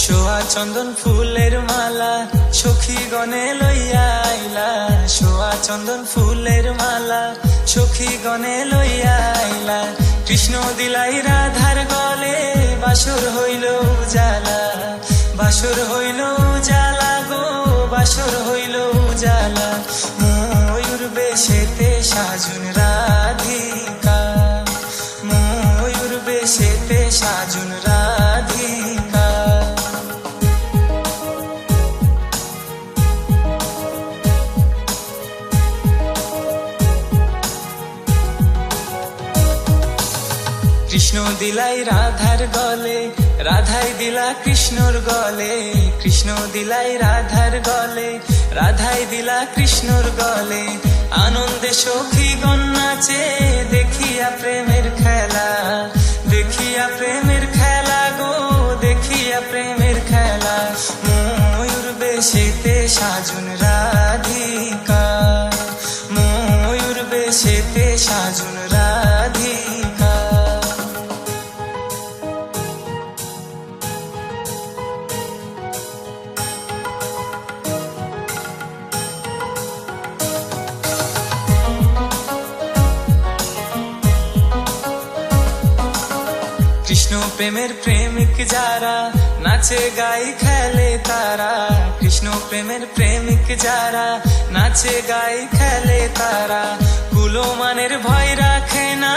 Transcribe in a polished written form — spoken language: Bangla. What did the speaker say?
সোয়া চন্দন ফুলের মালা সখী গনে লইয়া আইলা, সোয়া চন্দন ফুলের মালা সখী গনে লইয়া আইলা। কৃষ্ণ দিলাই রাধার গলে বাসর হইল উজালা, বাসর হইল উজালা গো, বাসর হইল উজালা। ময়ূর বেশেতে সাজুন রাধিকা, ময়ূর বেশেতে সাজুন রাধিকা। কৃষ্ণ দিলাই রাধার গলে, রাধাই দিলা কৃষ্ণর গলে, কৃষ্ণ দিলাই রাধার গলে, রাধাই দিলা কৃষ্ণর গলে। আনন্দে সখী গণ নাচে দেখিয়া প্রেমের খেলা, দেখিয়া প্রেমের খেলা গো, দেখিয়া প্রেমের খেলা। ময়ূর বেশেতে সাজুন রাধিকা, ময়ূর বেশেতে সাজুন রাধিকা। কৃষ্ণ প্রেমের প্রেমিক যারা নাচে গাই খেলে তারা, কৃষ্ণ প্রেমের প্রেমিক যারা নাচে গাই খেলে তারা। কুলমানের ভয় রাখে না